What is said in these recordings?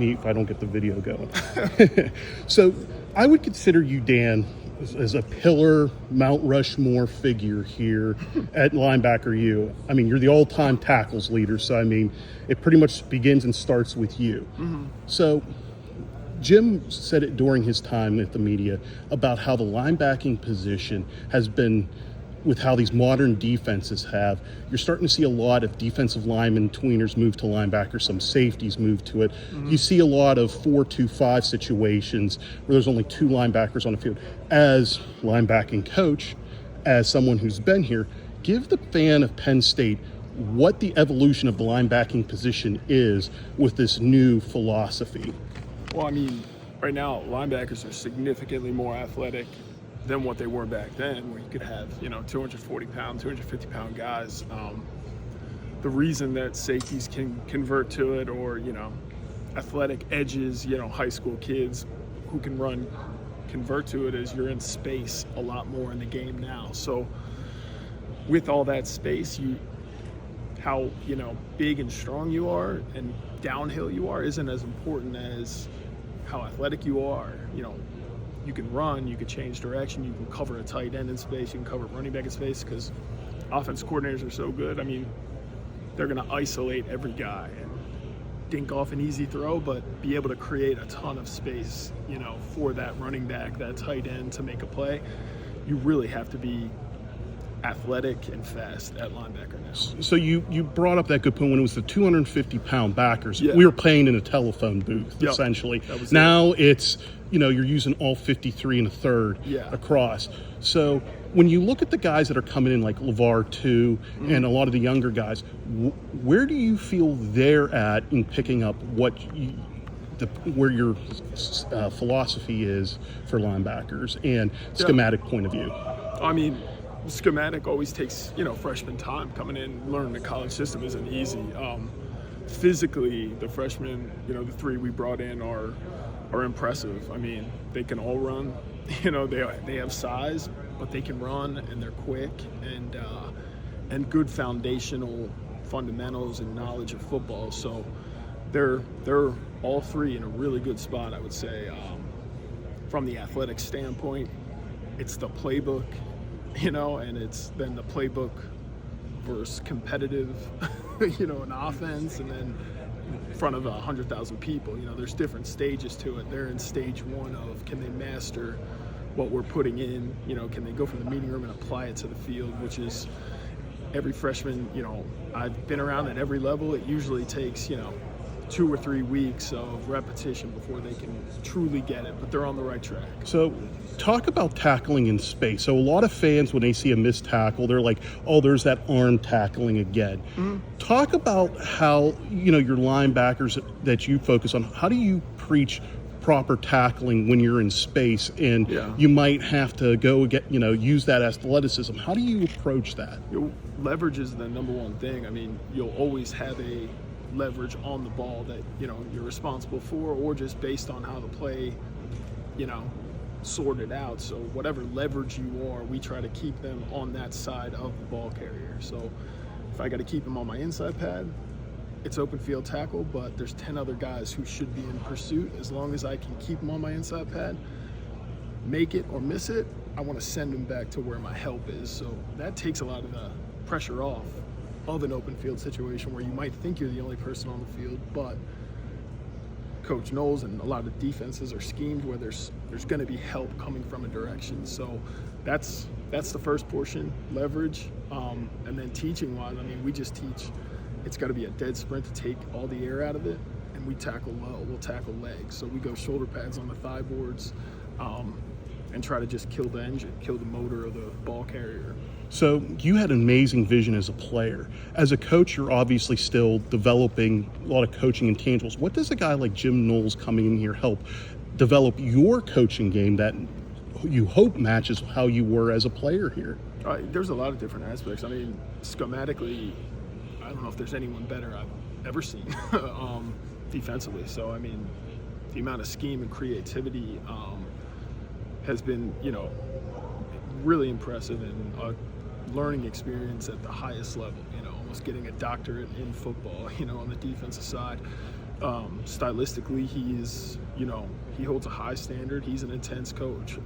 me if I don't get the video going. So I would consider you, Dan, as a pillar Mount Rushmore figure here at linebacker U. I mean, you're the all-time tackles leader, so I mean, it pretty much begins and starts with you. Mm-hmm. So Jim said it during his time at the media about how the linebacking position has been, with how these modern defenses have, you're starting to see a lot of defensive linemen tweeners move to linebackers, some safeties move to it. Mm-hmm. You see a lot of 4-2-5 situations where there's only two linebackers on the field. As linebacking coach, as someone who's been here, give the fan of Penn State what the evolution of the linebacking position is with this new philosophy. Well, I mean, right now, linebackers are significantly more athletic than what they were back then, where you could have, 240-pound, 250-pound guys. The reason that safeties can convert to it, or, athletic edges, high school kids who can run, convert to it, is you're in space a lot more in the game now. So with all that space, how big and strong you are and downhill you are isn't as important as how athletic you are. You can run, you can change direction, you can cover a tight end in space, you can cover a running back in space, because offense coordinators are so good. I mean, they're going to isolate every guy and dink off an easy throw, but be able to create a ton of space, for that running back, that tight end to make a play. You really have to be athletic and fast at linebacker now. So you brought up that good point when it was the 250-pound backers. Yeah. We were playing in a telephone booth, essentially. Now it's, you're using all 53 and a third across. So when you look at the guys that are coming in, like LeVar too, and a lot of the younger guys, where do you feel they're at in picking up where your philosophy is for linebackers and schematic point of view? I mean, schematic always takes, freshman time. Coming in, learning the college system isn't easy. Physically, the freshmen, the three we brought in are impressive. I mean, they can all run. They have size, but they can run, and they're quick, and good foundational fundamentals and knowledge of football. So they're all three in a really good spot, I would say. From the athletic standpoint, it's the playbook. And it's then the playbook versus competitive, an offense, and then in front of 100,000 people. There's different stages to it. They're in stage one of, can they master what we're putting in? Can they go from the meeting room and apply it to the field, which is every freshman, I've been around at every level. It usually takes, 2 or 3 weeks of repetition before they can truly get it, but they're on the right track. So talk about tackling in space. So a lot of fans, when they see a missed tackle, they're like, oh, there's that arm tackling again. Mm-hmm. Talk about how, your linebackers that you focus on, how do you preach proper tackling when you're in space and you might have to go get, use that athleticism? How do you approach that? Leverage is the number one thing. I mean, you'll always have a leverage on the ball that you're responsible for, or just based on how the play sorted out. So whatever leverage you are, we try to keep them on that side of the ball carrier. So if I got to keep them on my inside pad, it's open field tackle, but there's 10 other guys who should be in pursuit. As long as I can keep them on my inside pad, make it or miss it, I want to send them back to where my help is. So that takes a lot of the pressure off of an open field situation where you might think you're the only person on the field, but Coach Knowles and a lot of defenses are schemed where there's going to be help coming from a direction. So that's the first portion, leverage, and then teaching wise, I mean, we just teach it's got to be a dead sprint to take all the air out of it, and we tackle low, we'll tackle legs. So we go shoulder pads on the thigh boards, and try to just kill the engine, kill the motor of the ball carrier. So you had an amazing vision as a player. As a coach, you're obviously still developing a lot of coaching intangibles. What does a guy like Jim Knowles coming in here help develop your coaching game that you hope matches how you were as a player here? There's a lot of different aspects. I mean, schematically, I don't know if there's anyone better I've ever seen defensively. So, I mean, the amount of scheme and creativity has been, really impressive, and a learning experience at the highest level, almost getting a doctorate in football, on the defensive side. Stylistically, he holds a high standard. He's an intense coach.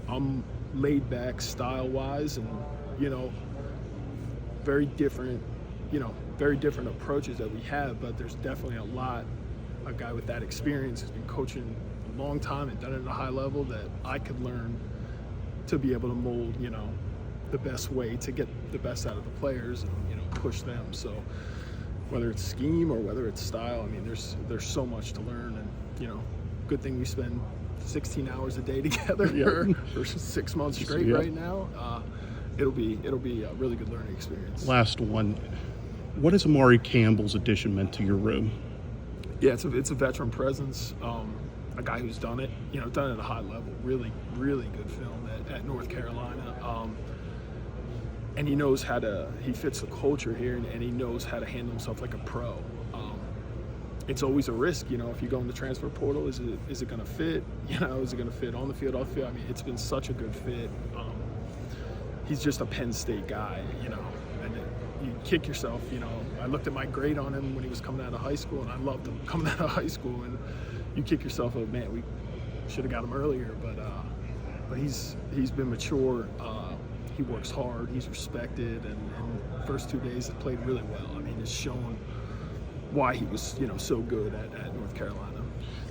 I'm laid back style wise, and very different approaches that we have, but there's definitely a guy with that experience who's been coaching a long time and done it at a high level that I could learn to be able to mold, the best way to get the best out of the players and, push them. So whether it's scheme or whether it's style, I mean, there's so much to learn, and, good thing we spend 16 hours a day together for 6 months straight right now. It'll be a really good learning experience. Last one. What has Amari Campbell's addition meant to your room? Yeah, it's a veteran presence, a guy who's done it at a high level. Really, really good film at North Carolina, and he fits the culture here, and he knows how to handle himself like a pro. It's always a risk, if you go in the transfer portal, is it going to fit? Is it going to fit on the field, off the field? I mean, it's been such a good fit. He's just a Penn State guy, and you kick yourself, I looked at my grade on him when he was coming out of high school, and I loved him coming out of high school, and you kick yourself, oh man, we should have got him earlier, but he's been mature. He works hard. He's respected, and first 2 days have played really well. I mean, it's shown why he was so good at North Carolina.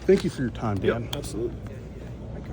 Thank you for your time, Dan. Yep, absolutely.